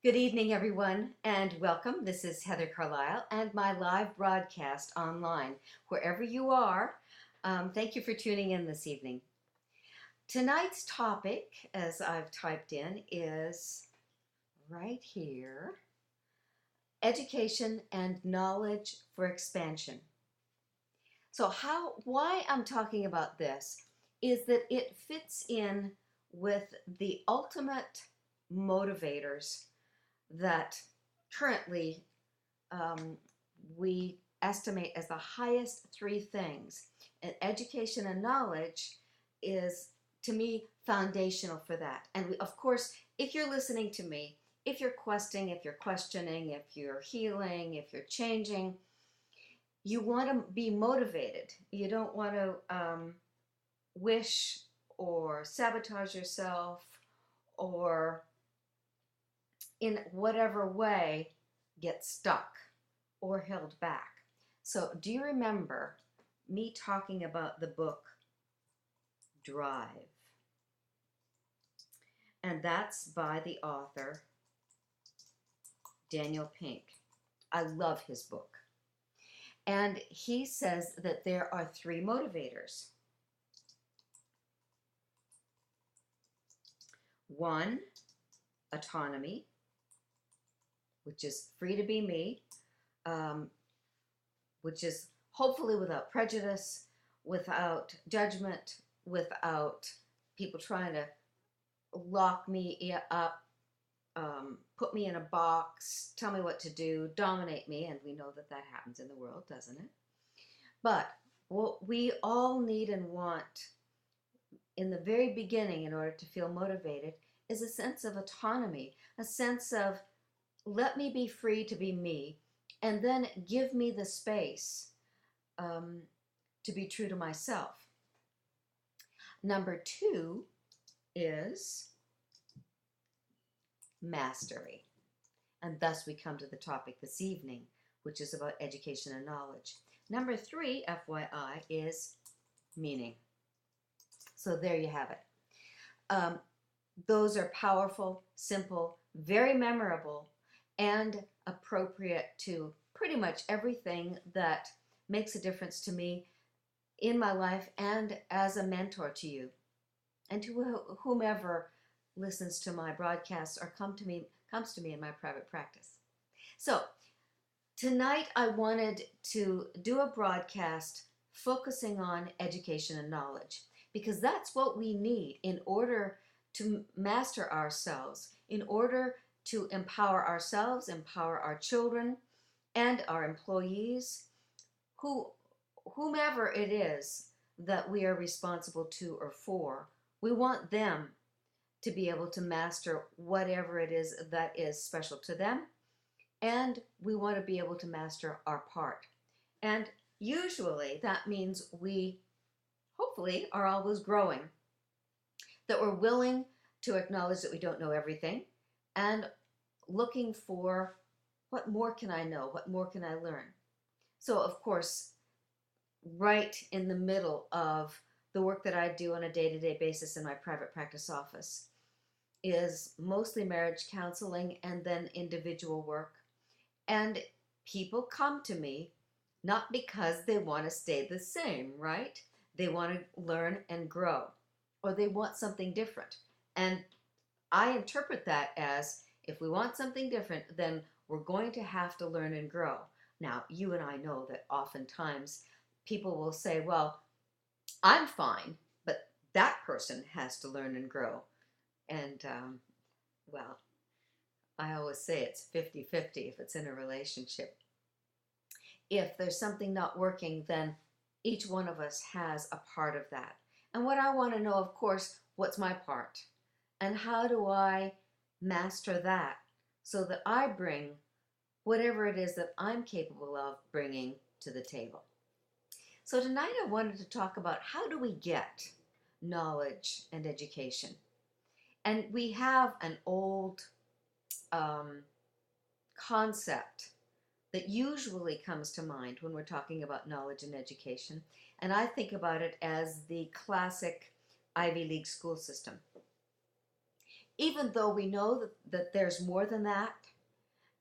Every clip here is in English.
Good evening, everyone, and welcome. This is Heather Carlisle and my live broadcast online. Wherever you are, thank you for tuning in this evening. Tonight's topic, as I've typed in, is right here: education and knowledge for expansion. So, why I'm talking about this is that it fits in with the ultimate motivators that currently we estimate as the highest three things. And education and knowledge is, to me, foundational for that. And of course, if you're listening to me, if you're questing, if you're questioning, if you're healing, if you're changing, you want to be motivated. You don't want to wish or sabotage yourself or in whatever way get stuck or held back. So, do you remember me talking about the book Drive? And that's by the author Daniel Pink. I love his book. And he says that there are three motivators. One, autonomy, which is free to be me, which is hopefully without prejudice, without judgment, without people trying to lock me up, put me in a box, tell me what to do, dominate me, and we know that that happens in the world, doesn't it? But what we all need and want in the very beginning in order to feel motivated is a sense of autonomy, a sense of let me be free to be me, and then give me the space to be true to myself. Number two is mastery. And thus we come to the topic this evening, which is about education and knowledge. Number three, FYI, is meaning. So there you have it. Those are powerful, simple, very memorable, and appropriate to pretty much everything that makes a difference to me in my life and as a mentor to you and to whomever listens to my broadcasts or comes to me in my private practice. So tonight I wanted to do a broadcast focusing on education and knowledge, because that's what we need in order to master ourselves, in order to empower ourselves, empower our children and our employees, whomever it is that we are responsible to or for. We want them to be able to master whatever it is that is special to them, and we want to be able to master our part. And usually that means we hopefully are always growing, that we're willing to acknowledge that we don't know everything, and looking for what more can I know, what more can I learn. So of course, right in the middle of the work that I do on a day-to-day basis in my private practice office is mostly marriage counseling and then individual work. And people come to me not because they want to stay the same, right? They want to learn and grow, or they want something different. And I interpret that as, if we want something different, then we're going to have to learn and grow. Now, you and I know that oftentimes people will say, well, I'm fine, but that person has to learn and grow. And, well, I always say it's 50-50 if it's in a relationship. If there's something not working, then each one of us has a part of that. And what I want to know, of course, what's my part? And how do I master that so that I bring whatever it is that I'm capable of bringing to the table? So tonight I wanted to talk about how do we get knowledge and education. And we have an old concept that usually comes to mind when we're talking about knowledge and education. And I think about it as the classic Ivy League school system. even though we know that there's more than that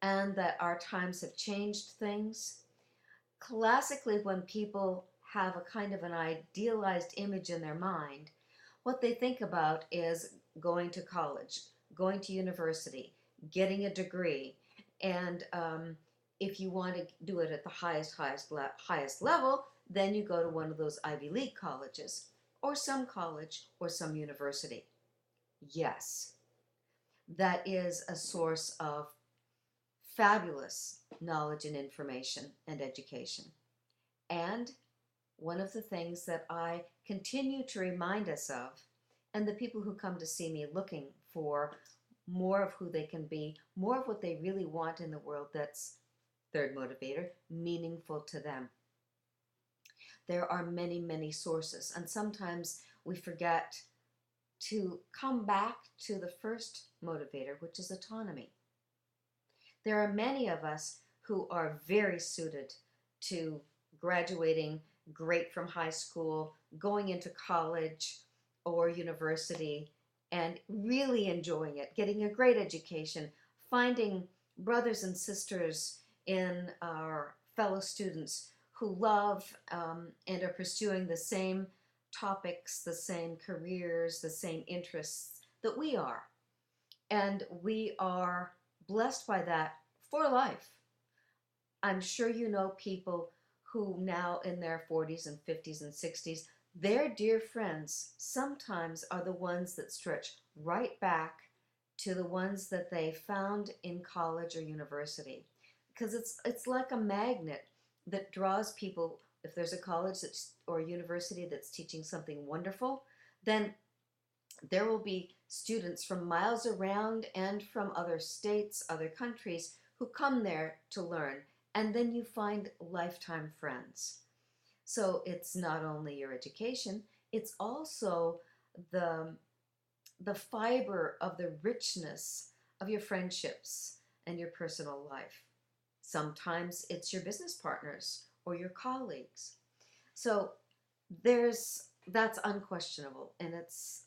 and that our times have changed things. Classically, when people have a kind of an idealized image in their mind, what they think about is going to college, going to university, getting a degree, and if you want to do it at the highest level, then you go to one of those Ivy League colleges, or some college, or some university. Yes, that is a source of fabulous knowledge and information and education. And one of the things that I continue to remind us of, and the people who come to see me looking for more of who they can be, more of what they really want in the world that's, third motivator, meaningful to them. There are many, many sources, and sometimes we forget to come back to the first motivator, which is autonomy. There are many of us who are very suited to graduating great from high school, going into college or university, and really enjoying it, getting a great education, finding brothers and sisters in our fellow students who love and are pursuing the same topics, the same careers, the same interests that we are. And we are blessed by that for life. I'm sure you know people who now in their 40s and 50s and 60s, their dear friends sometimes are the ones that stretch right back to the ones that they found in college or university. Because it's like a magnet that draws people. If there's a college or a university that's teaching something wonderful, then there will be students from miles around and from other states, other countries, who come there to learn. And then you find lifetime friends. So it's not only your education, it's also the fiber of the richness of your friendships and your personal life. Sometimes it's your business partners or your colleagues. So that's unquestionable, and it's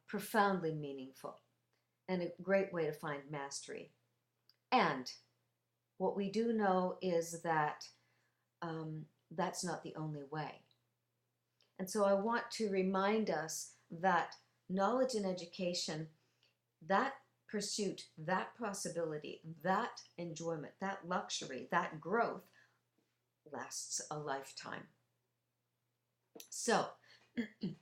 profoundly meaningful and a great way to find mastery. And what we do know is that that's not the only way. And so I want to remind us that knowledge and education, that pursuit, that possibility, that enjoyment, that luxury, that growth lasts a lifetime. So,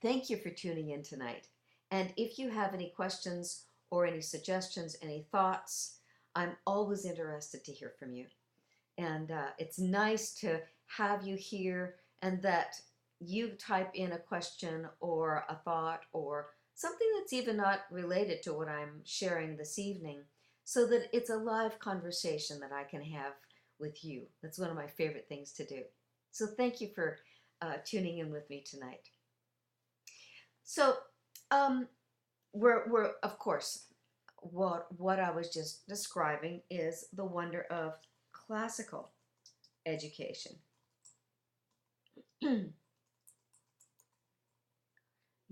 thank you for tuning in tonight. And if you have any questions or any suggestions, any thoughts, I'm always interested to hear from you. And it's nice to have you here and that you type in a question or a thought or something that's even not related to what I'm sharing this evening, so that it's a live conversation that I can have with you. That's one of my favorite things to do. So thank you for tuning in with me tonight. So we're of course, what I was just describing is the wonder of classical education.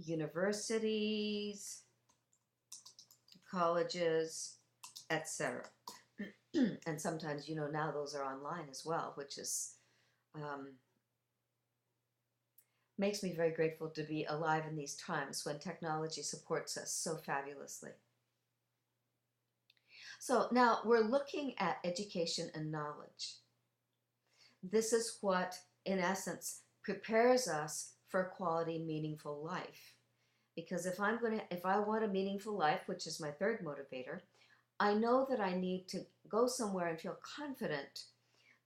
Universities, colleges, etc. And sometimes, now those are online as well, which is makes me very grateful to be alive in these times when technology supports us so fabulously. So now we're looking at education and knowledge. This is what, in essence, prepares us for a quality, meaningful life. Because if I want a meaningful life, which is my third motivator, I know that I need to go somewhere and feel confident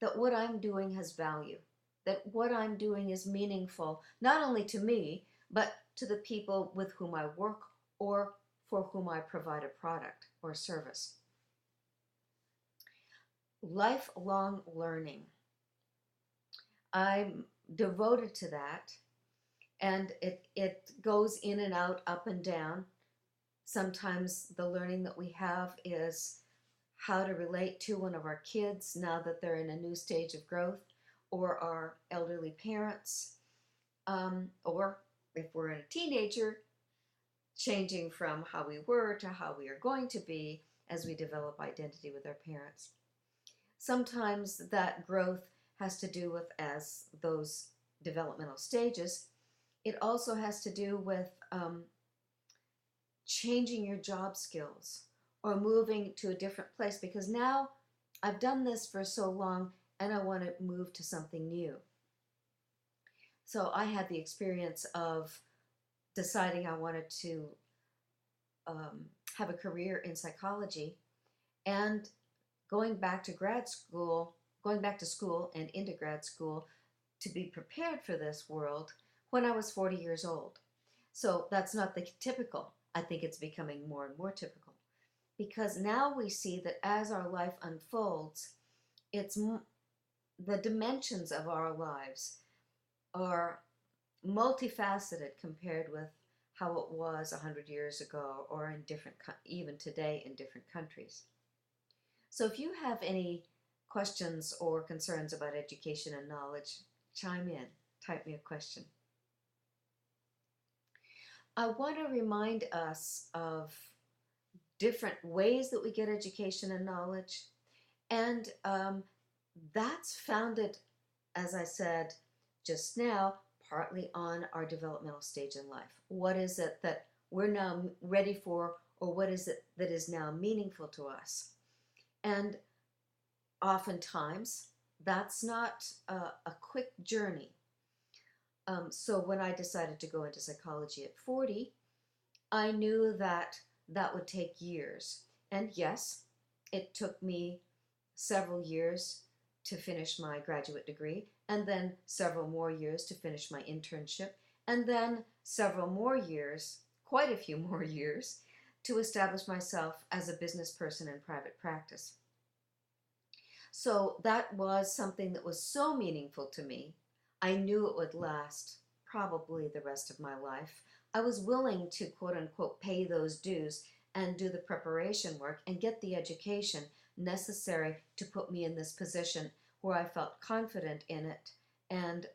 that what I'm doing has value, that what I'm doing is meaningful, not only to me, but to the people with whom I work or for whom I provide a product or service. Lifelong learning. I'm devoted to that, and it goes in and out, up and down. Sometimes the learning that we have is how to relate to one of our kids now that they're in a new stage of growth, or our elderly parents, or if we're a teenager, changing from how we were to how we are going to be as we develop identity with our parents. Sometimes that growth has to do with, as those developmental stages, it also has to do with changing your job skills or moving to a different place, because now I've done this for so long and I want to move to something new. So I had the experience of deciding I wanted to have a career in psychology, and going back to school and into grad school to be prepared for this world when I was 40 years old. So that's not the typical. I think it's becoming more and more typical, because now we see that as our life unfolds, it's the dimensions of our lives are multifaceted compared with how it was 100 years ago, or in different, even today in different countries. So if you have any questions or concerns about education and knowledge, chime in, type me a question. I want to remind us of different ways that we get education and knowledge, and that's founded, as I said just now, partly on our developmental stage in life. What is it that we're now ready for, or what is it that is now meaningful to us? And oftentimes, that's not a quick journey. So when I decided to go into psychology at 40, I knew that that would take years. And yes, it took me several years to finish my graduate degree, and then several more years to finish my internship, and then several more years, quite a few more years, to establish myself as a business person in private practice. So that was something that was so meaningful to me. I knew it would last probably the rest of my life. I was willing to, quote unquote, pay those dues and do the preparation work and get the education necessary to put me in this position where I felt confident in it and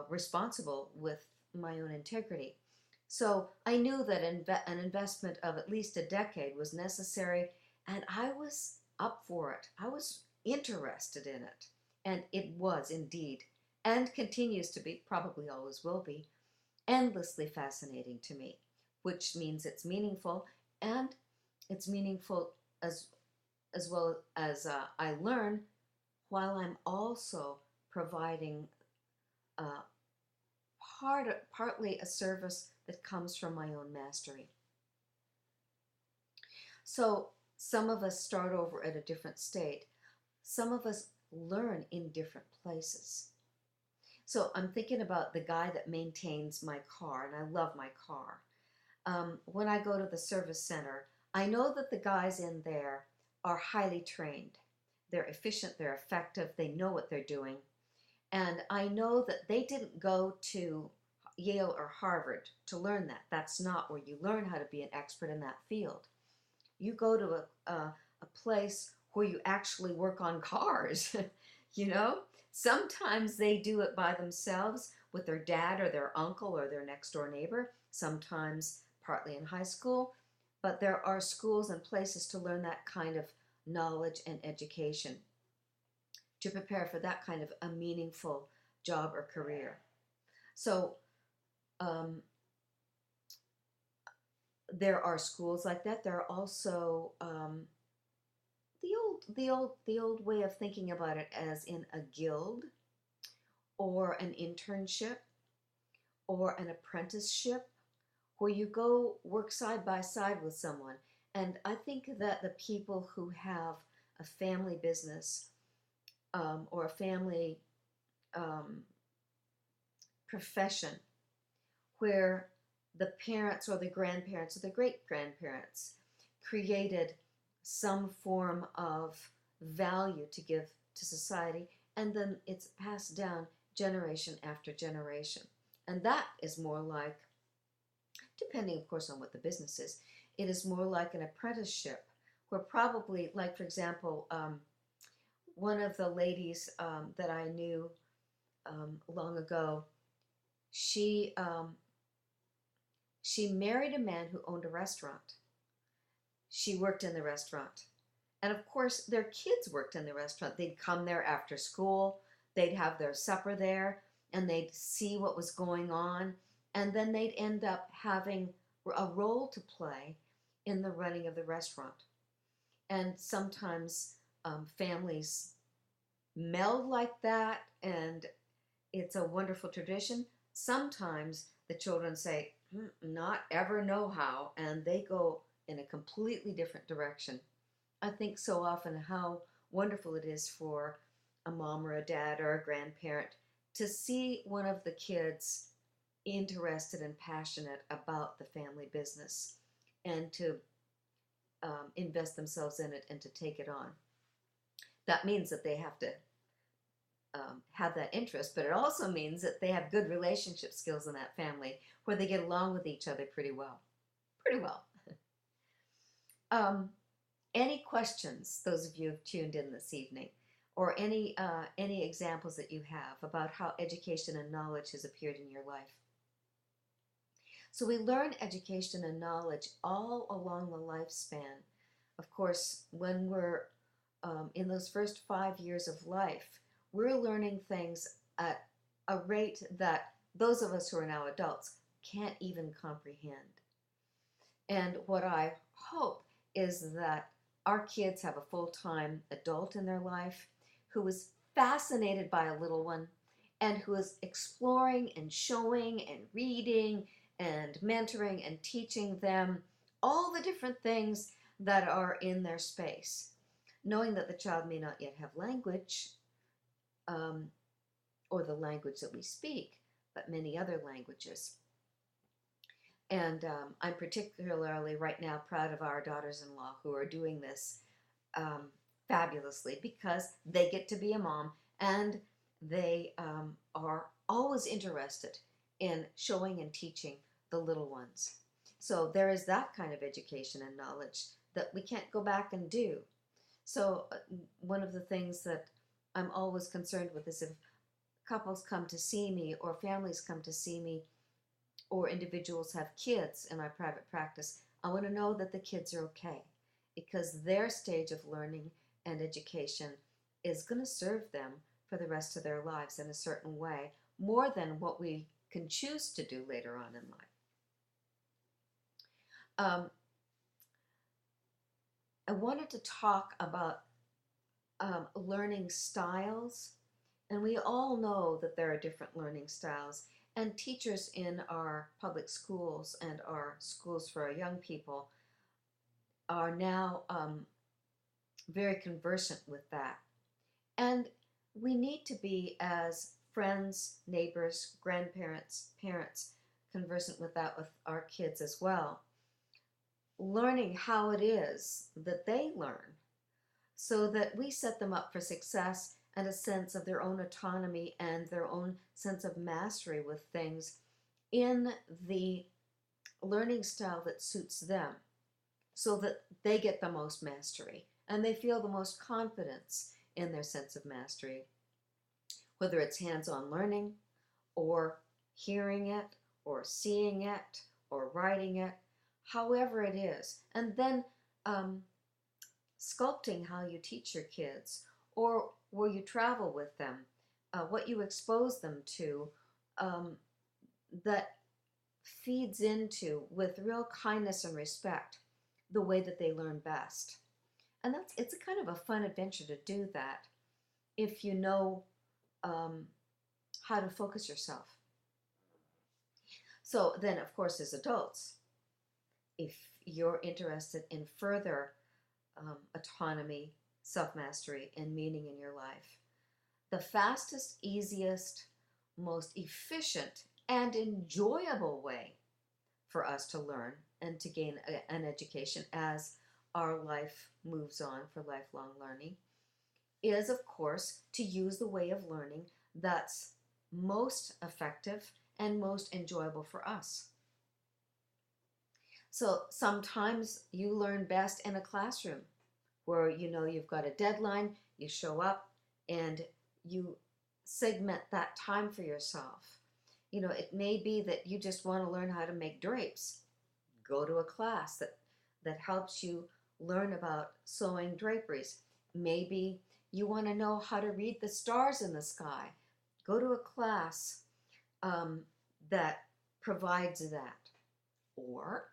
responsible with my own integrity. So I knew that an investment of at least a decade was necessary, and I was up for it. I was interested in it, and it was indeed, and continues to be, probably always will be, endlessly fascinating to me, which means it's meaningful, and it's meaningful as well as I learn, while I'm also providing partly a service that comes from my own mastery. So some of us start over at a different state. Some of us learn in different places. So I'm thinking about the guy that maintains my car, and I love my car. When I go to the service center, I know that the guys in there are highly trained. They're efficient, they're effective, they know what they're doing. And I know that they didn't go to Yale or Harvard to learn that. That's not where you learn how to be an expert in that field. You go to a place where you actually work on cars, you know? Sometimes they do it by themselves with their dad or their uncle or their next door neighbor, sometimes partly in high school, but there are schools and places to learn that kind of knowledge and education to prepare for that kind of a meaningful job or career. So there are schools like that. There are also the old way of thinking about it as in a guild or an internship or an apprenticeship, where you go work side by side with someone. And I think that the people who have a family business or a family profession where the parents or the grandparents or the great-grandparents created some form of value to give to society, and then it's passed down generation after generation. And that is more like, depending of course on what the business is, it is more like an apprenticeship, where probably, like for example, one of the ladies that I knew long ago, she She married a man who owned a restaurant. She worked in the restaurant. And of course, their kids worked in the restaurant. They'd come there after school, they'd have their supper there, and they'd see what was going on. And then they'd end up having a role to play in the running of the restaurant. And sometimes families meld like that, and it's a wonderful tradition. Sometimes the children say, not ever know how, and they go in a completely different direction. I think so often how wonderful it is for a mom or a dad or a grandparent to see one of the kids interested and passionate about the family business and to invest themselves in it and to take it on. That means that they have to have that interest, but it also means that they have good relationship skills in that family where they get along with each other pretty well. Pretty well. Any questions, those of you who've tuned in this evening, or any examples that you have about how education and knowledge has appeared in your life? So we learn education and knowledge all along the lifespan. Of course, when we're in those first 5 years of life, we're learning things at a rate that those of us who are now adults can't even comprehend. And what I hope is that our kids have a full-time adult in their life who is fascinated by a little one and who is exploring and showing and reading and mentoring and teaching them all the different things that are in their space, knowing that the child may not yet have language or the language that we speak, but many other languages. And I'm particularly right now proud of our daughters-in-law who are doing this fabulously because they get to be a mom and they are always interested in showing and teaching the little ones. So there is that kind of education and knowledge that we can't go back and do. So one of the things that I'm always concerned with is if couples come to see me or families come to see me or individuals have kids in my private practice, I want to know that the kids are okay because their stage of learning and education is going to serve them for the rest of their lives in a certain way, more than what we can choose to do later on in life. I wanted to talk about learning styles, and we all know that there are different learning styles, and teachers in our public schools and our schools for our young people are now very conversant with that. And we need to be, as friends, neighbors, grandparents, parents, conversant with that with our kids as well, learning how it is that they learn so that we set them up for success and a sense of their own autonomy and their own sense of mastery with things in the learning style that suits them so that they get the most mastery and they feel the most confidence in their sense of mastery, whether it's hands-on learning or hearing it or seeing it or writing it, however it is. And then sculpting how you teach your kids or where you travel with them, what you expose them to, that feeds into, with real kindness and respect, the way that they learn best. And it's a kind of a fun adventure to do that if you know how to focus yourself. So then, of course, as adults, if you're interested in further autonomy, self-mastery, and meaning in your life, the fastest, easiest, most efficient, and enjoyable way for us to learn and to gain an education as our life moves on for lifelong learning is, of course, to use the way of learning that's most effective and most enjoyable for us. So sometimes you learn best in a classroom where you know you've got a deadline, you show up, and you segment that time for yourself. It may be that you just want to learn how to make drapes. Go to a class that helps you learn about sewing draperies. Maybe you want to know how to read the stars in the sky. Go to a class um, that provides that. Or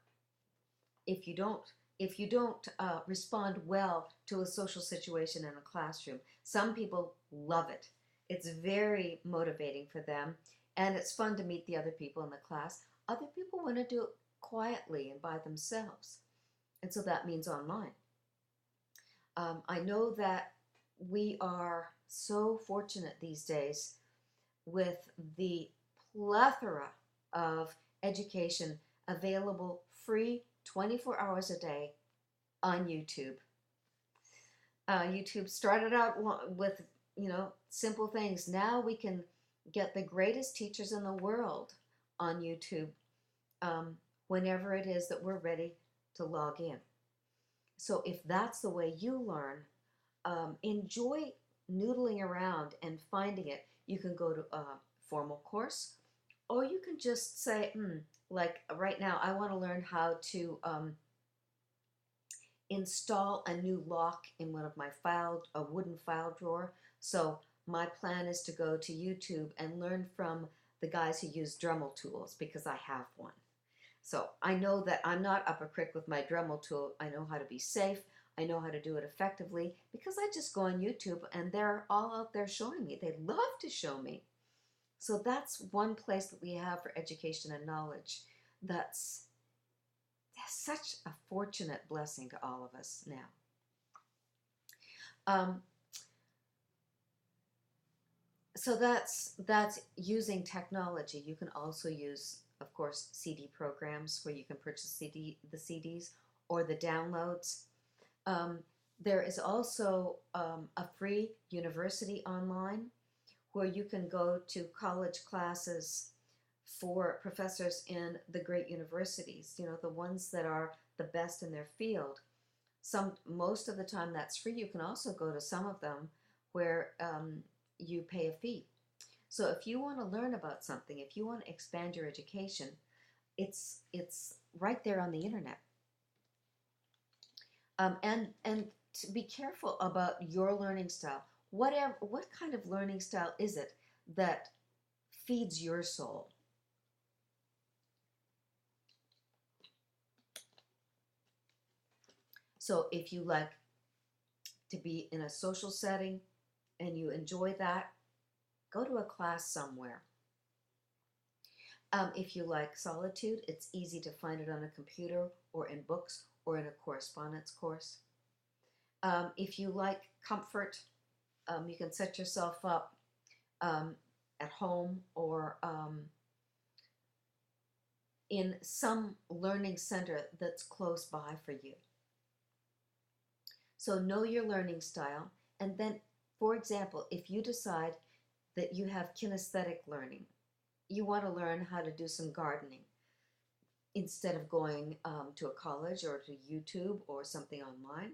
if you don't respond well to a social situation in a classroom, some people love it. It's very motivating for them, and it's fun to meet the other people in the class. Other people want to do it quietly and by themselves, and so that means online. I know that we are so fortunate these days with the plethora of education available free 24 hours a day on YouTube. YouTube started out with, simple things. Now we can get the greatest teachers in the world on YouTube whenever it is that we're ready to log in. So if that's the way you learn, enjoy noodling around and finding it. You can go to a formal course, or you can just say, like right now, I want to learn how to install a new lock in one of my a wooden file drawer. So my plan is to go to YouTube and learn from the guys who use Dremel tools, because I have one. So I know that I'm not up a creek with my Dremel tool. I know how to be safe. I know how to do it effectively, because I just go on YouTube and they're all out there showing me. They love to show me. So that's one place that we have for education and knowledge. That's such a fortunate blessing to all of us now. So that's using technology. You can also use, of course, CD programs where you can purchase the CDs or the downloads. There is also a free university online where you can go to college classes for professors in the great universities, the ones that are the best in their field. Most of the time that's free. You can also go to some of them where you pay a fee. So if you want to learn about something, if you want to expand your education, it's right there on the internet. And to be careful about your learning style. What kind of learning style is it that feeds your soul? So if you like to be in a social setting and you enjoy that, go to a class somewhere. If you like solitude, it's easy to find it on a computer or in books or in a correspondence course. If you like comfort, you can set yourself up at home or in some learning center that's close by for you. So know your learning style, and then, for example, if you decide that you have kinesthetic learning, you want to learn how to do some gardening, instead of going to a college or to YouTube or something online,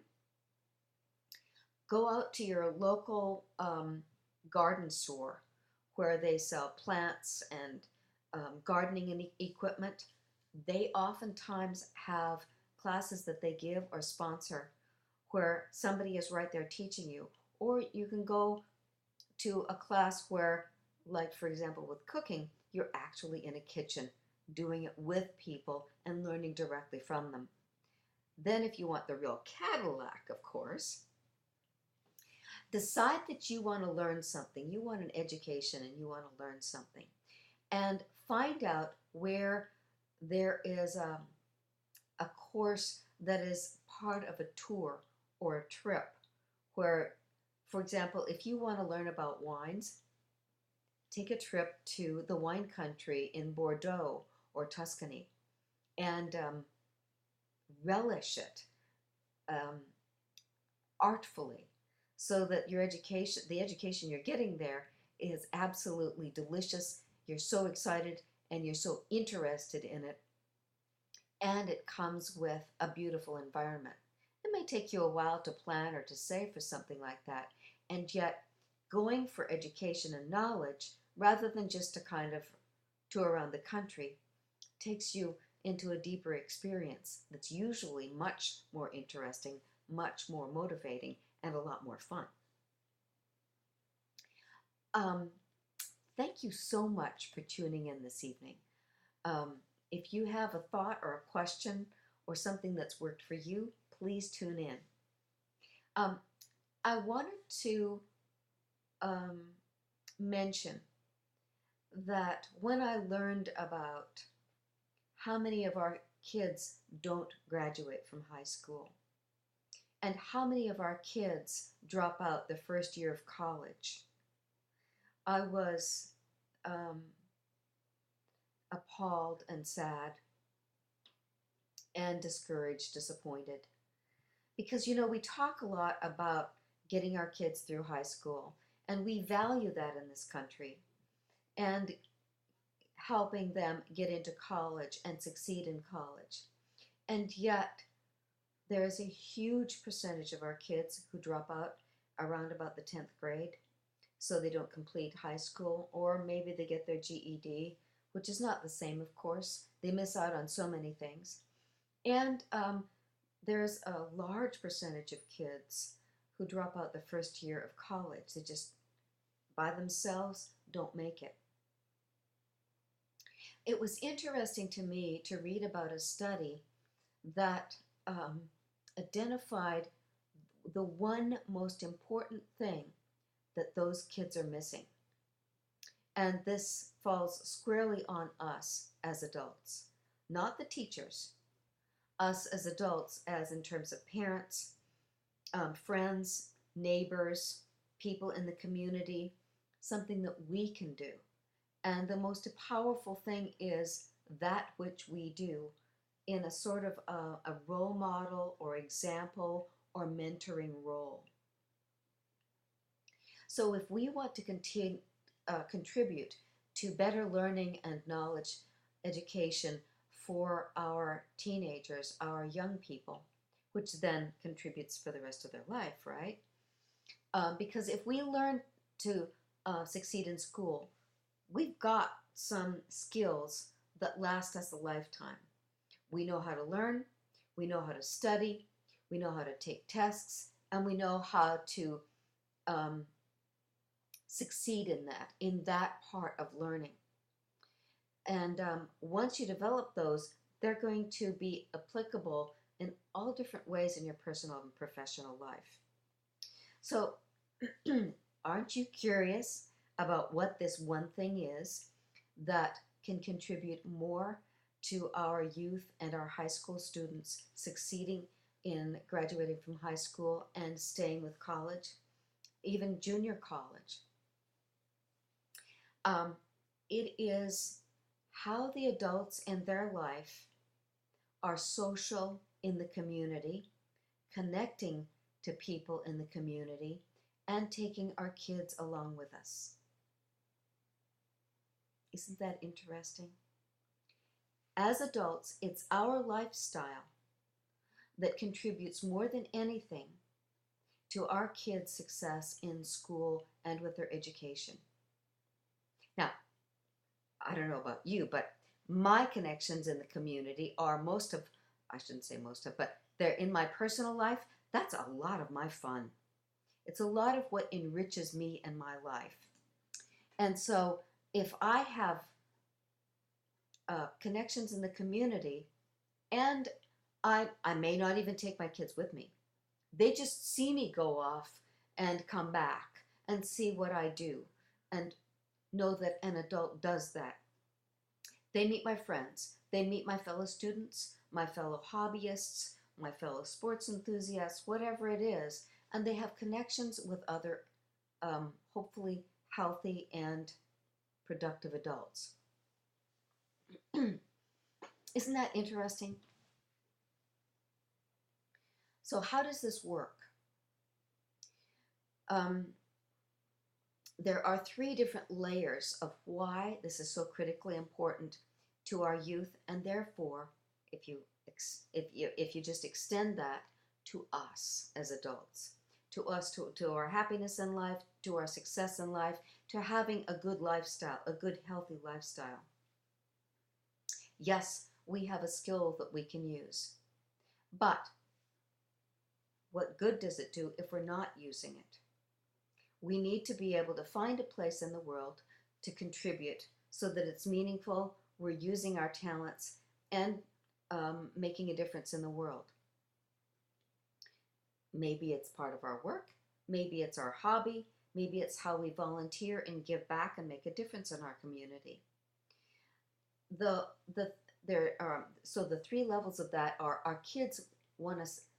go out to your local garden store where they sell plants and gardening equipment. They oftentimes have classes that they give or sponsor where somebody is right there teaching you. Or you can go to a class where, like for example with cooking, you're actually in a kitchen doing it with people and learning directly from them. Then if you want the real Cadillac, of course, decide that you want to learn something. You want an education and you want to learn something. And find out where there is a course that is part of a tour or a trip where, for example, if you want to learn about wines, take a trip to the wine country in Bordeaux or Tuscany and relish it artfully, so that the education you're getting there is absolutely delicious. You're so excited and you're so interested in it, and it comes with a beautiful environment. It may take you a while to plan or to save for something like that, and yet going for education and knowledge rather than just to kind of to around the country takes you into a deeper experience that's usually much more interesting, much more motivating, and a lot more fun. Um, Thank you so much for tuning in this evening. Um, if you have a thought or a question or something that's worked for you, please tune in. Um, I wanted to um, mention that when I learned about how many of our kids don't graduate from high school and how many of our kids drop out the first year of college, I was um, appalled and sad and discouraged, disappointed. Because, we talk a lot about getting our kids through high school, and we value that in this country, and helping them get into college and succeed in college. And yet, there is a huge percentage of our kids who drop out around about the 10th grade, so they don't complete high school, or maybe they get their GED, which is not the same, of course. They miss out on so many things. And there's a large percentage of kids who drop out the first year of college. They just, by themselves, don't make it. It was interesting to me to read about a study that identified the one most important thing that those kids are missing. And this falls squarely on us as adults, not the teachers, us as adults, as in terms of parents, friends, neighbors, people in the community, something that we can do. And the most powerful thing is that which we do in a sort of a role model or example or mentoring role. So if we want to contribute to better learning and knowledge education for our teenagers, our young people, which then contributes for the rest of their life, right? Because if we learn to succeed in school, we've got some skills that last us a lifetime. We know how to learn, we know how to study, we know how to take tests, and we know how to succeed in that part of learning. And once you develop those, they're going to be applicable in all different ways in your personal and professional life. So, aren't you curious about what this one thing is that can contribute more to our youth and our high school students succeeding in graduating from high school and staying with college, even junior college? It is how the adults in their life are social in the community, connecting to people in the community, and taking our kids along with us. Isn't that interesting? As adults, it's our lifestyle that contributes more than anything to our kids' success in school and with their education. Now, I don't know about you, but my connections in the community are I shouldn't say most of, but they're in my personal life. That's a lot of my fun. It's a lot of what enriches me and my life. And so if I have connections in the community, and I may not even take my kids with me. They just see me go off and come back and see what I do and know that an adult does that. They meet my friends. They meet my fellow students, my fellow hobbyists, my fellow sports enthusiasts, whatever it is, and they have connections with other, hopefully healthy and productive adults. Isn't that interesting? So how does this work? There are 3 different layers of why this is so critically important to our youth, and therefore, if you just extend that to us as adults, to us, to our happiness in life, to our success in life, to having a good lifestyle, a good healthy lifestyle. Yes, we have a skill that we can use. But what good does it do if we're not using it? We need to be able to find a place in the world to contribute so that it's meaningful, we're using our talents, and making a difference in the world. Maybe it's part of our work, maybe it's our hobby, maybe it's how we volunteer and give back and make a difference in our community. So the three levels of that are our kids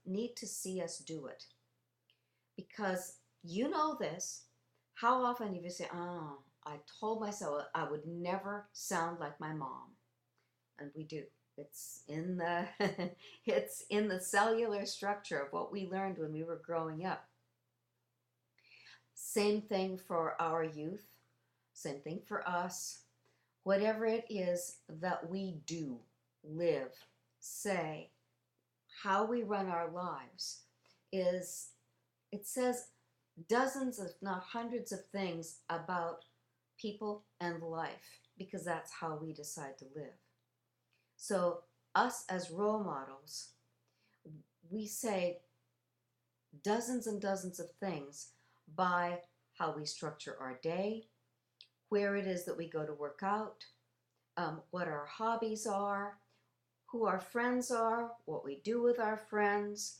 need to see us do it. Because you know this, how often have you say, oh, I told myself I would never sound like my mom. And we do. It's in the it's in the cellular structure of what we learned when we were growing up. Same thing for our youth, same thing for us. Whatever it is that we do, live, say, how we run our lives is, it says dozens, if not hundreds of things about people and life, because that's how we decide to live. So us as role models, we say dozens and dozens of things by how we structure our day, where it is that we go to work out, what our hobbies are, who our friends are, what we do with our friends,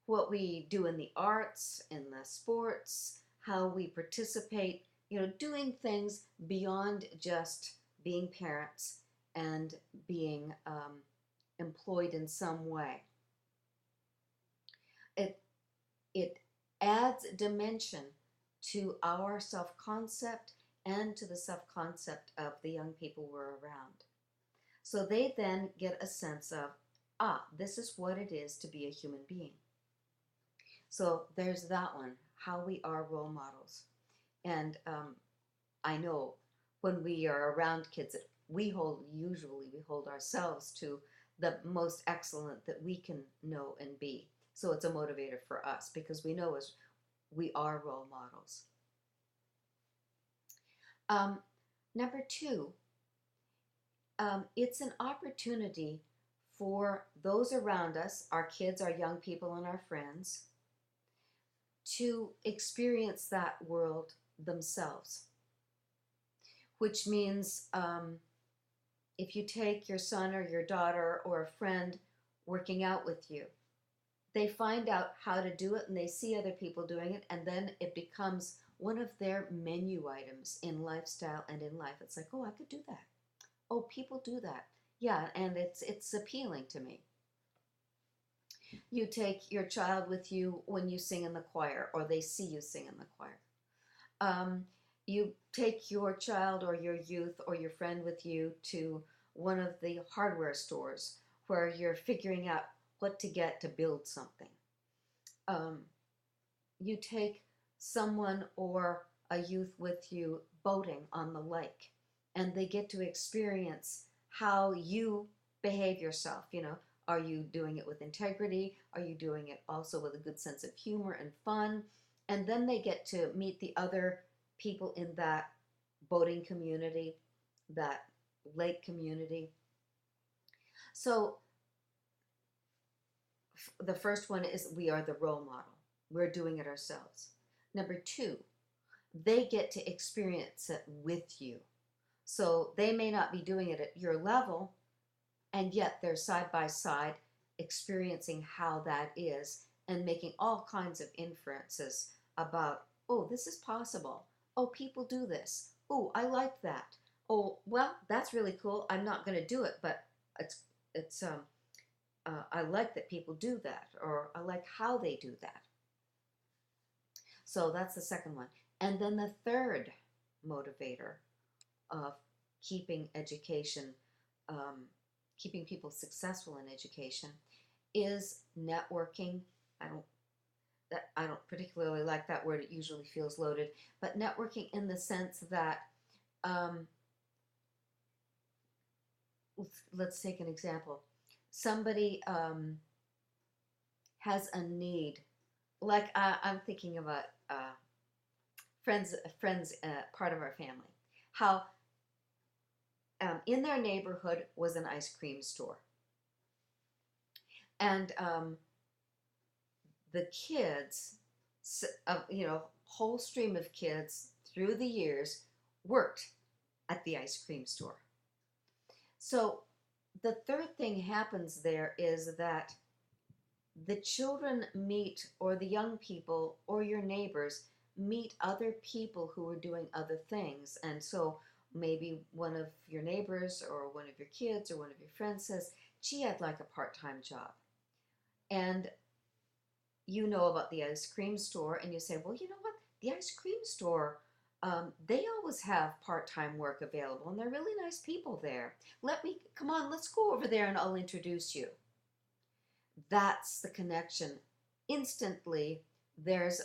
what we do in the arts, in the sports, how we participate, doing things beyond just being parents and being employed in some way. It adds dimension to our self-concept and to the self-concept of the young people we're around. So they then get a sense of, this is what it is to be a human being. So there's that one, how we are role models. And I know when we are around kids, we hold ourselves to the most excellent that we can know and be. So it's a motivator for us because we know we are role models. Number two, it's an opportunity for those around us, our kids, our young people, and our friends, to experience that world themselves. Which means if you take your son or your daughter or a friend working out with you, they find out how to do it and they see other people doing it, and then it becomes one of their menu items in lifestyle and in life. It's like, oh, I could do that. Oh, people do that. Yeah, and it's appealing to me. You take your child with you when you sing in the choir, or they see you sing in the choir. You take your child or your youth or your friend with you to one of the hardware stores where you're figuring out what to get to build something. You take someone or a youth with you boating on the lake, and they get to experience how you behave yourself. Are you doing it with integrity? Are you doing it also with a good sense of humor and fun? And then they get to meet the other people in that boating community, that lake community. So the first one is we are the role model. We're doing it ourselves. Number two, they get to experience it with you. So they may not be doing it at your level, and yet they're side by side experiencing how that is and making all kinds of inferences about, oh, this is possible. Oh, people do this. Oh, I like that. Oh, well, that's really cool. I'm not going to do it, but I like that people do that, or I like how they do that. So that's the second one. And then the third motivator of keeping education, keeping people successful in education, is networking. I don't particularly like that word. It usually feels loaded, but networking in the sense that, let's take an example. Somebody has a need, like I'm thinking of a friends, part of our family. How in their neighborhood was an ice cream store. And the kids, whole stream of kids through the years worked at the ice cream store. So the third thing happens there is that the children meet, or the young people or your neighbors meet other people who are doing other things. And so maybe one of your neighbors or one of your kids or one of your friends says, gee, I'd like a part-time job. And you know about the ice cream store, and you say, well, you know what? The ice cream store, they always have part-time work available, and they're really nice people there. Come on, let's go over there and I'll introduce you. That's the connection. Instantly, there's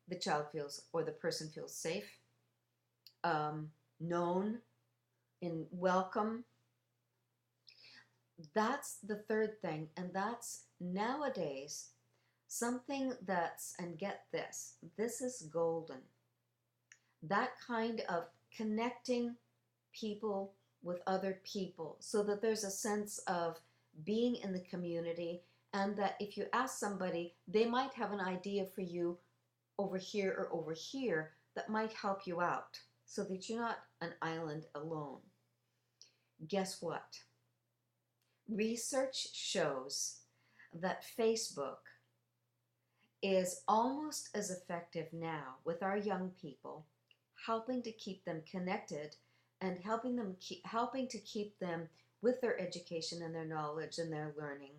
the child feels, or the person feels safe, known, and welcome. That's the third thing, and that's nowadays something that's, and get this, this is golden. That kind of connecting people with other people so that there's a sense of being in the community, and that if you ask somebody, they might have an idea for you over here or over here that might help you out so that you're not an island alone. Guess what? Research shows that Facebook is almost as effective now with our young people, helping to keep them connected and helping to keep them with their education and their knowledge and their learning,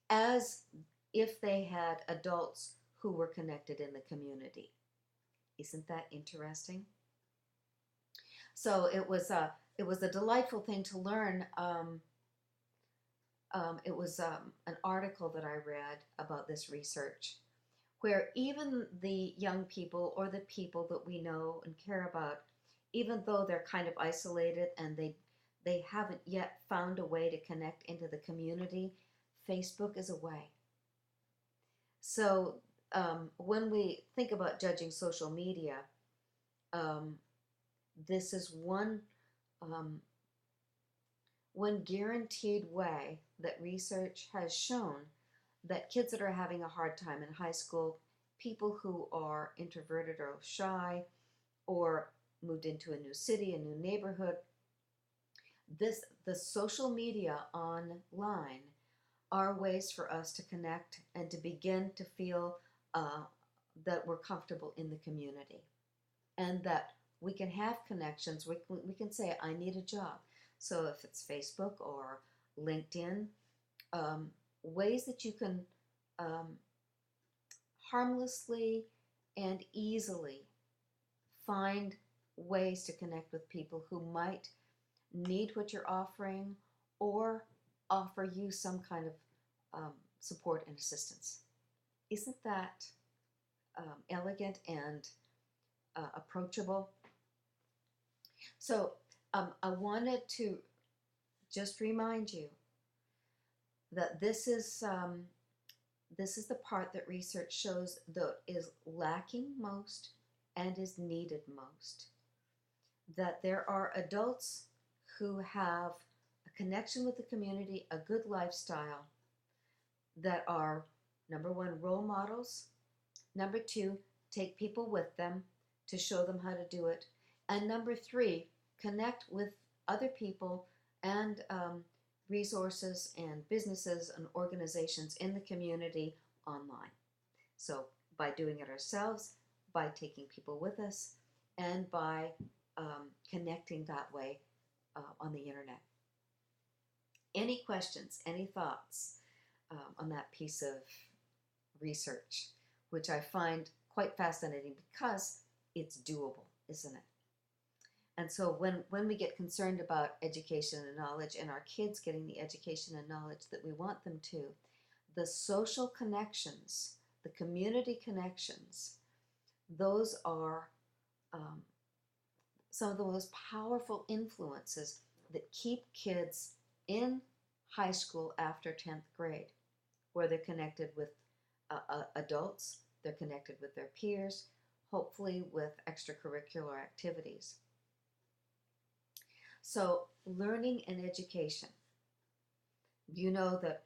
as if they had adults who were connected in the community. Isn't that interesting? So it was a delightful thing to learn. It was an article that I read about this research, where even the young people or the people that we know and care about, even though they're kind of isolated and they haven't yet found a way to connect into the community, Facebook is a way. So when we think about judging social media, this is one guaranteed way that research has shown that kids that are having a hard time in high school, people who are introverted or shy, or moved into a new city, a new neighborhood, the social media online are ways for us to connect and to begin to feel that we're comfortable in the community, and that we can have connections. We can say, I need a job. So if it's Facebook or LinkedIn, ways that you can harmlessly and easily find ways to connect with people who might need what you're offering or offer you some kind of support and assistance. Isn't that elegant and approachable? So I wanted to just remind you that this is the part that research shows that is lacking most and is needed most. That there are adults who have a connection with the community, a good lifestyle, that are, number one, role models, number two, take people with them to show them how to do it, and number three, connect with other people and resources and businesses and organizations in the community online. So by doing it ourselves, by taking people with us, and by connecting that way on the internet. Any questions, any thoughts on that piece of research, which I find quite fascinating because it's doable, isn't it? And so when we get concerned about education and knowledge, and our kids getting the education and knowledge that we want them to, the social connections, the community connections, those are some of the most powerful influences that keep kids in high school after 10th grade, where they're connected with adults, they're connected with their peers, hopefully with extracurricular activities. So, learning and education. You know that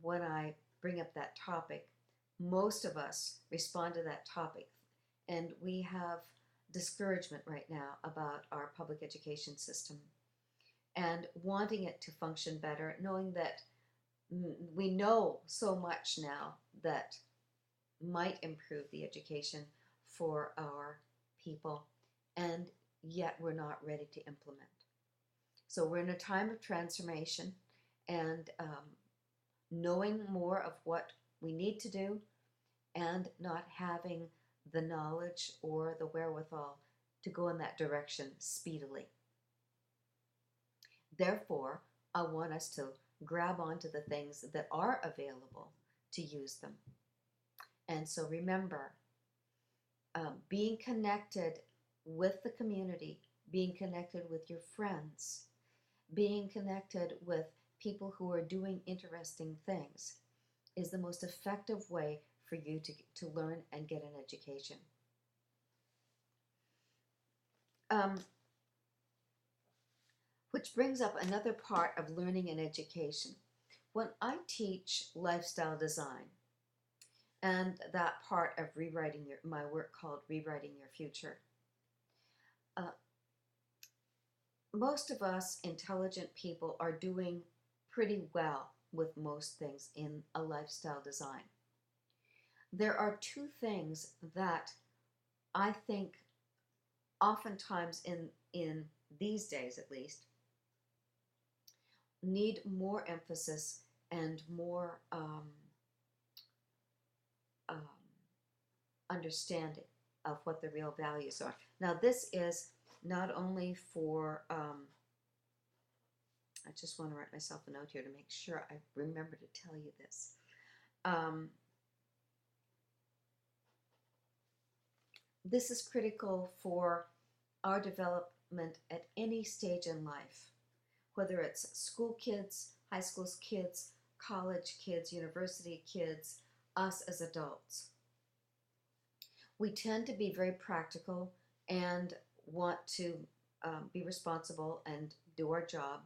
when I bring up that topic, most of us respond to that topic, and we have discouragement right now about our public education system and wanting it to function better, knowing that we know so much now that might improve the education for our people, and yet we're not ready to implement. So we're in a time of transformation, and knowing more of what we need to do and not having the knowledge or the wherewithal to go in that direction speedily. Therefore, I want us to grab onto the things that are available to use them. And so remember, being connected with the community, being connected with your friends, being connected with people who are doing interesting things is the most effective way for you to learn and get an education. Which brings up another part of learning and education. When I teach lifestyle design, and that part of my work called Rewriting Your Future, most of us intelligent people are doing pretty well with most things in a lifestyle design. There are two things that I think oftentimes in these days at least need more emphasis and more understanding of what the real values are. Now this is not only for, I just want to write myself a note here to make sure I remember to tell you this. This is critical for our development at any stage in life, whether it's school kids, high school kids, college kids, university kids, us as adults. We tend to be very practical and want to be responsible and do our job.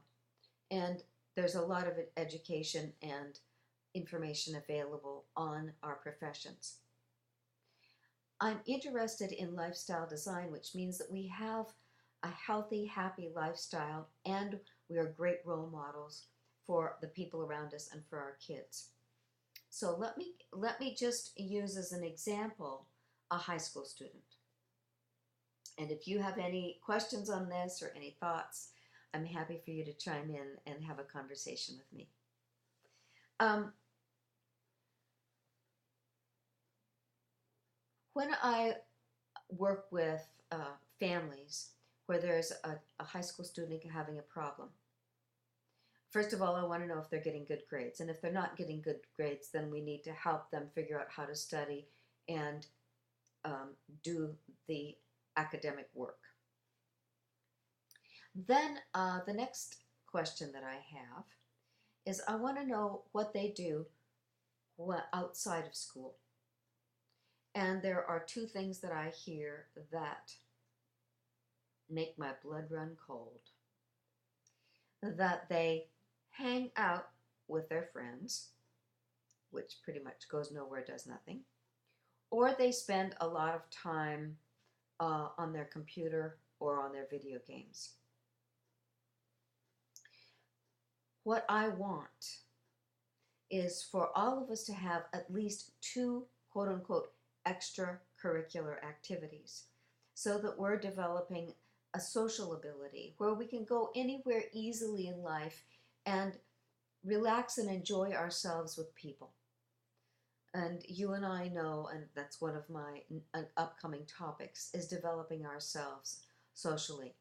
And there's a lot of education and information available on our professions. I'm interested in lifestyle design, which means that we have a healthy, happy lifestyle, and we are great role models for the people around us and for our kids. So let me just use as an example a high school student. And if you have any questions on this or any thoughts, I'm happy for you to chime in and have a conversation with me. When I work with families where there's a high school student having a problem, first of all, I want to know if they're getting good grades. And if they're not getting good grades, then we need to help them figure out how to study and do the academic work. Then the next question that I have is I want to know what they do outside of school. And there are two things that I hear that make my blood run cold. That they hang out with their friends, which pretty much goes nowhere, does nothing, or they spend a lot of time on their computer or on their video games. What I want is for all of us to have at least two quote-unquote extracurricular activities so that we're developing a social ability where we can go anywhere easily in life and relax and enjoy ourselves with people. And you and I know, and that's one of my upcoming topics, is developing ourselves socially.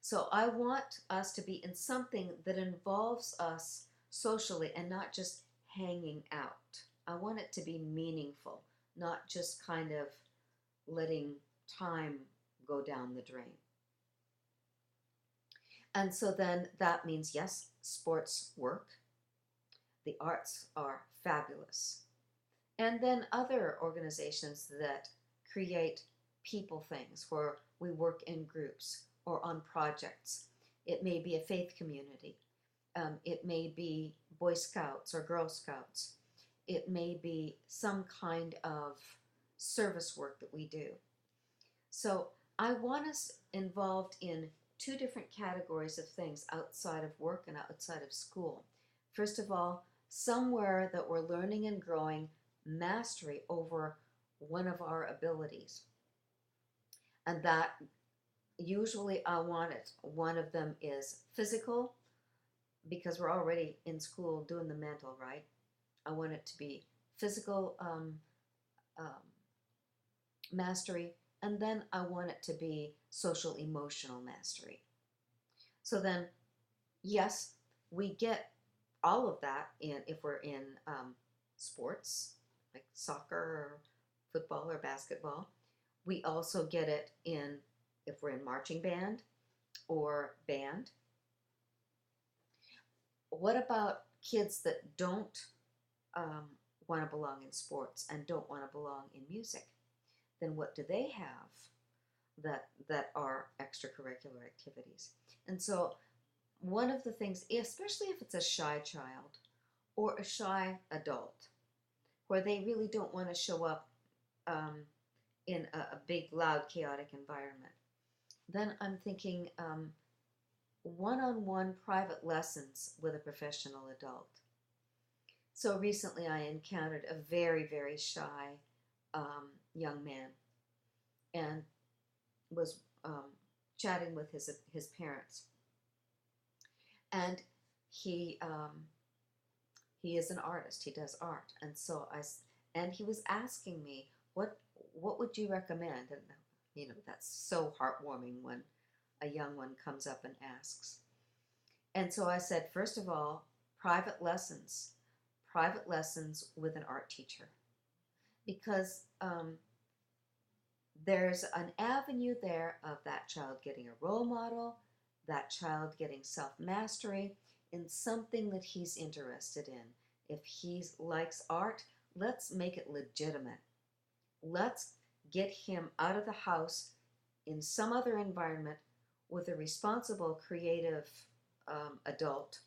So I want us to be in something that involves us socially and not just hanging out. I want it to be meaningful, not just kind of letting time go down the drain. And so then that means, yes, sports work. The arts are fabulous. And then other organizations that create people things where we work in groups or on projects It may be a faith community. It may be Boy Scouts or Girl Scouts. It may be some kind of service work that we do. So I want us involved in two different categories of things outside of work and outside of school. First of all, somewhere that we're learning and growing mastery over one of our abilities. And that usually I want it. One of them is physical, because we're already in school doing the mental, right? I want it to be physical mastery, and then I want it to be social emotional mastery. So then, yes, we get all of that if we're in sports, like soccer or football or basketball. We also get it if we're in marching band or band. What about kids that don't want to belong in sports and don't want to belong in music? Then what do they have that are extracurricular activities? And so one of the things, especially if it's a shy child or a shy adult, where they really don't want to show up in a big, loud, chaotic environment, then I'm thinking one-on-one private lessons with a professional adult. So recently I encountered a very, very shy young man, and was chatting with his parents. And he is an artist. He does art, and and he was asking me, what would you recommend? And that's so heartwarming when a young one comes up and asks. And so I said, first of all, private lessons with an art teacher, because there's an avenue there of that child getting a role model, that child getting self-mastery in something that he's interested in. If he likes art, let's make it legitimate. Let's get him out of the house in some other environment with a responsible, creative adult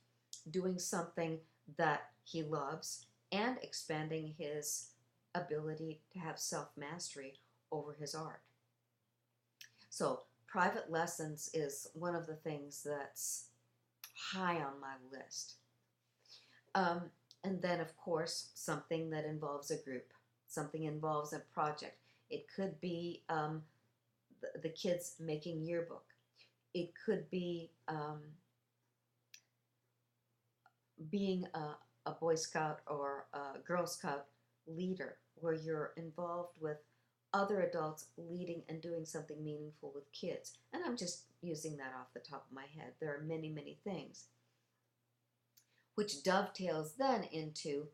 doing something that he loves and expanding his ability to have self-mastery over his art. So private lessons is one of the things that's high on my list. And then, of course, something that involves a group, something involves a project. It could be the kids making yearbook. It could be being a Boy Scout or a Girl Scout leader, where you're involved with other adults leading and doing something meaningful with kids. And I'm just using that off the top of my head. There are many, many things, which dovetails then into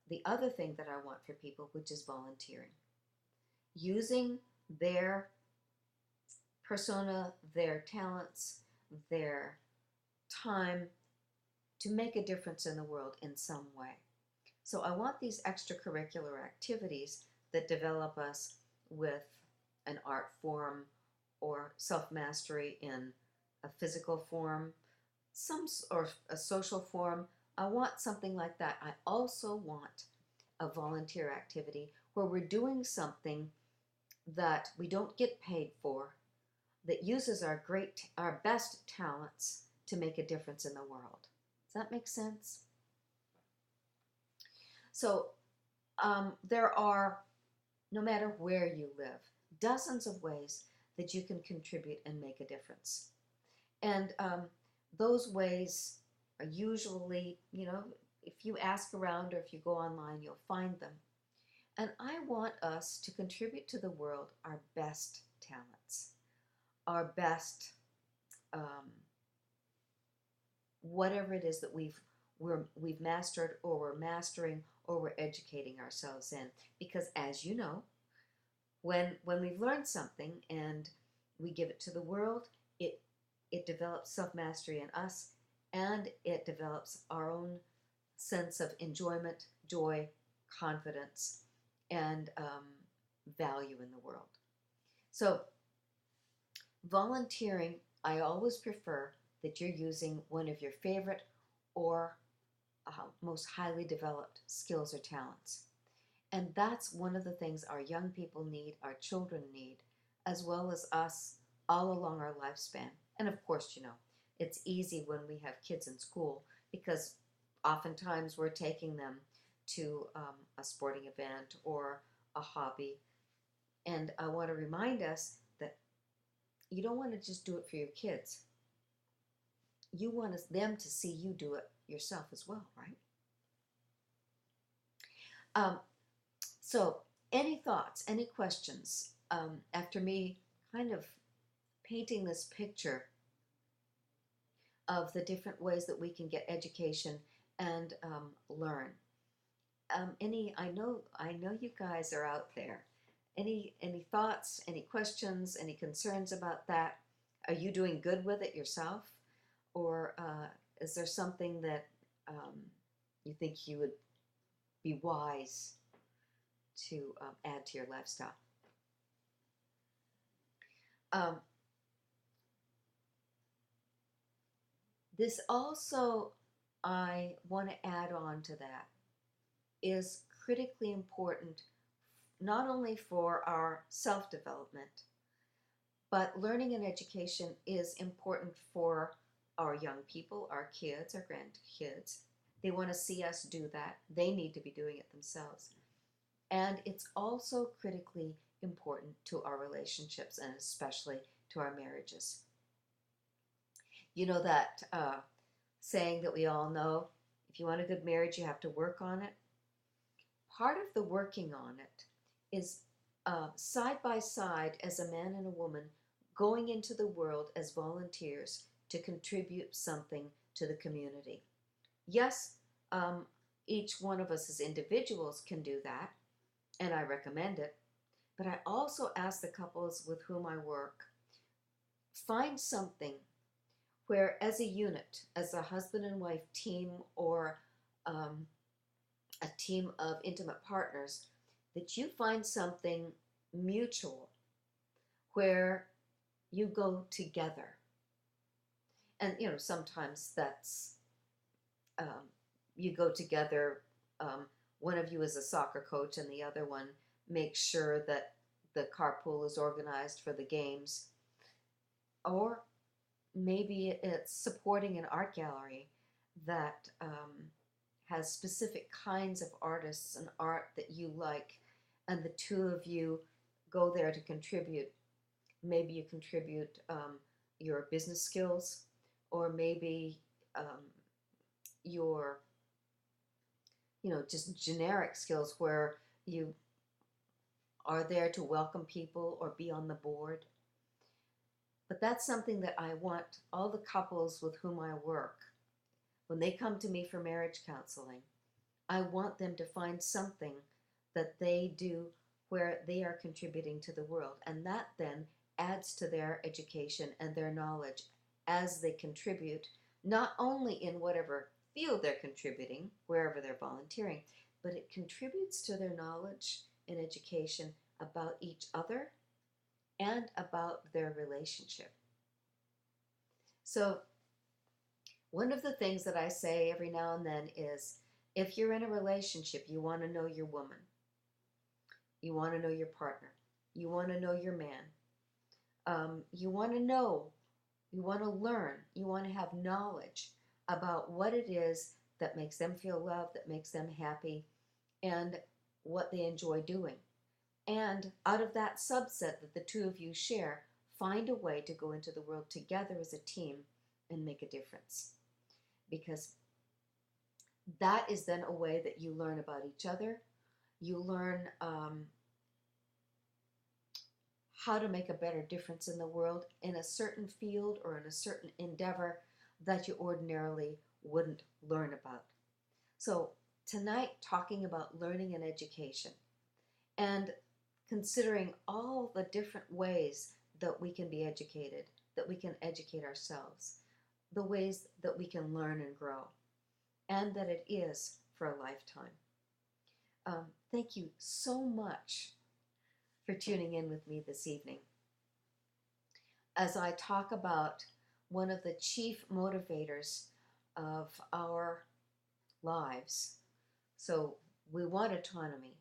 the other thing that I want for people, which is volunteering. Using their persona, their talents, their time to make a difference in the world in some way. So I want these extracurricular activities that develop us with an art form or self-mastery in a physical form, or a social form. I want something like that. I also want a volunteer activity where we're doing something that we don't get paid for, that uses our best talents to make a difference in the world. Does that make sense? So there are, no matter where you live, dozens of ways that you can contribute and make a difference. And those ways are usually, if you ask around or if you go online, you'll find them. And I want us to contribute to the world our best talents, our best, whatever it is that we've mastered, or we're mastering, or we're educating ourselves in. Because as you know, when we've learned something and we give it to the world, it develops self-mastery in us, and it develops our own sense of enjoyment, joy, confidence, and value in the world. So volunteering, I always prefer that you're using one of your favorite or most highly developed skills or talents. And that's one of the things our young people need, our children need, as well as us all along our lifespan. And of course, it's easy when we have kids in school because oftentimes we're taking them to a sporting event or a hobby. And I want to remind us that you don't want to just do it for your kids. You want them to see you do it yourself as well, right? So, any thoughts, any questions after me kind of painting this picture of the different ways that we can get education and learn? I know you guys are out there. Any thoughts, any questions, any concerns about that? Are you doing good with it yourself? Or is there something that you think you would be wise to add to your lifestyle? This also, I want to add on to that, is critically important not only for our self-development, but learning and education is important for our young people, our kids, our grandkids. They want to see us do that. They need to be doing it themselves. And it's also critically important to our relationships and especially to our marriages. You know that saying that we all know, if you want a good marriage, you have to work on it. Part of the working on it is side by side as a man and a woman going into the world as volunteers to contribute something to the community. Yes, each one of us as individuals can do that, and I recommend it, but I also ask the couples with whom I work, find something where as a unit, as a husband and wife team or a team of intimate partners, that you find something mutual where you go together. And, sometimes that's, you go together, one of you is a soccer coach and the other one makes sure that the carpool is organized for the games. Or maybe it's supporting an art gallery that has specific kinds of artists and art that you like, and the two of you go there to contribute. Maybe you contribute your business skills, or maybe your, just generic skills where you are there to welcome people or be on the board. But that's something that I want all the couples with whom I work, when they come to me for marriage counseling, I want them to find something that they do where they are contributing to the world. And that then adds to their education and their knowledge as they contribute, not only in whatever field they're contributing, wherever they're volunteering, but it contributes to their knowledge and education about each other and about their relationship. So one of the things that I say every now and then is, if you're in a relationship, you want to know your woman, you want to know your partner, you want to know your man, you want to know, you want to learn, you want to have knowledge about what it is that makes them feel loved, that makes them happy, and what they enjoy doing. And out of that subset that the two of you share, find a way to go into the world together as a team and make a difference. Because that is then a way that you learn about each other. You learn how to make a better difference in the world in a certain field or in a certain endeavor that you ordinarily wouldn't learn about. So tonight, talking about learning and education and considering all the different ways that we can be educated, that we can educate ourselves, the ways that we can learn and grow, and that it is for a lifetime. Thank you so much for tuning in with me this evening as I talk about one of the chief motivators of our lives. So we want autonomy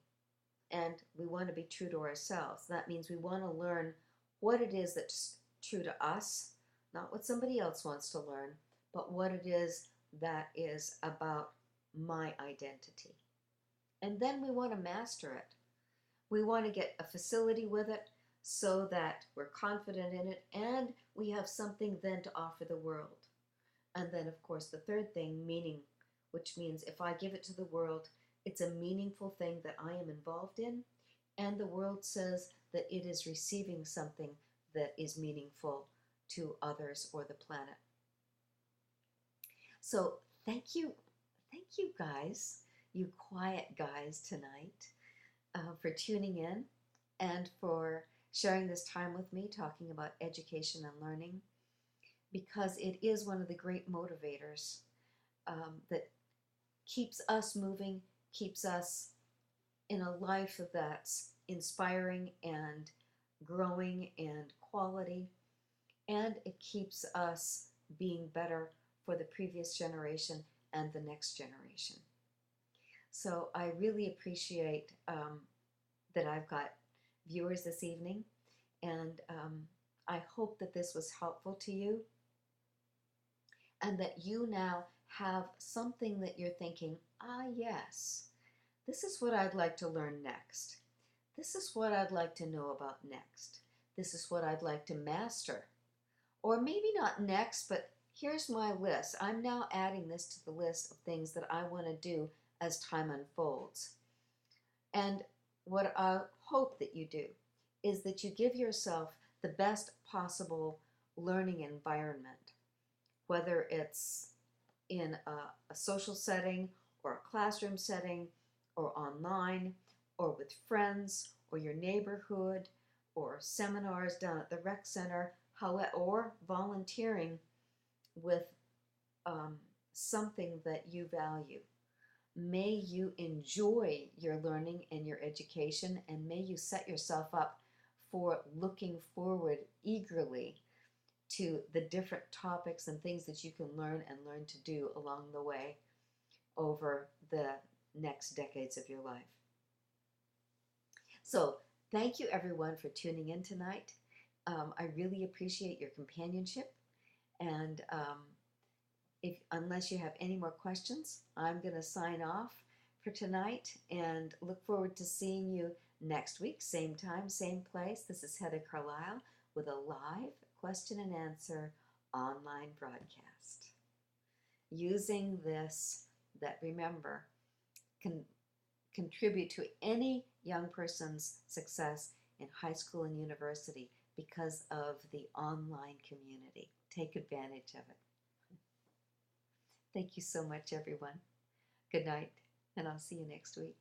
and we want to be true to ourselves. That means we want to learn what it is that's true to us, not what somebody else wants to learn, but what it is that is about my identity. And then we want to master it. We want to get a facility with it so that we're confident in it and we have something then to offer the world. And then, of course, the third thing, meaning, which means if I give it to the world, it's a meaningful thing that I am involved in, and the world says that it is receiving something that is meaningful to others or the planet. So thank you guys, you quiet guys tonight, for tuning in and for sharing this time with me talking about education and learning, because it is one of the great motivators that keeps us moving, keeps us in a life that's inspiring and growing and quality, and it keeps us being better for the previous generation and the next generation. So I really appreciate that I've got viewers this evening, and I hope that this was helpful to you and that you now have something that you're thinking, yes, this is what I'd like to learn next. This is what I'd like to know about next. This is what I'd like to master. Or maybe not next, but here's my list. I'm now adding this to the list of things that I want to do as time unfolds. And what I hope that you do is that you give yourself the best possible learning environment, whether it's in a social setting or a classroom setting or online or with friends or your neighborhood or seminars down at the rec center, or volunteering with something that you value. May you enjoy your learning and your education, and may you set yourself up for looking forward eagerly to the different topics and things that you can learn to do along the way over the next decades of your life. So thank you everyone for tuning in tonight. I really appreciate your companionship, and unless you have any more questions, I'm going to sign off for tonight and look forward to seeing you next week, same time, same place. This is Heather Carlisle with a live question and answer online broadcast. Using this that, remember, can contribute to any young person's success in high school and university because of the online community. Take advantage of it. Thank you so much, everyone. Good night, and I'll see you next week.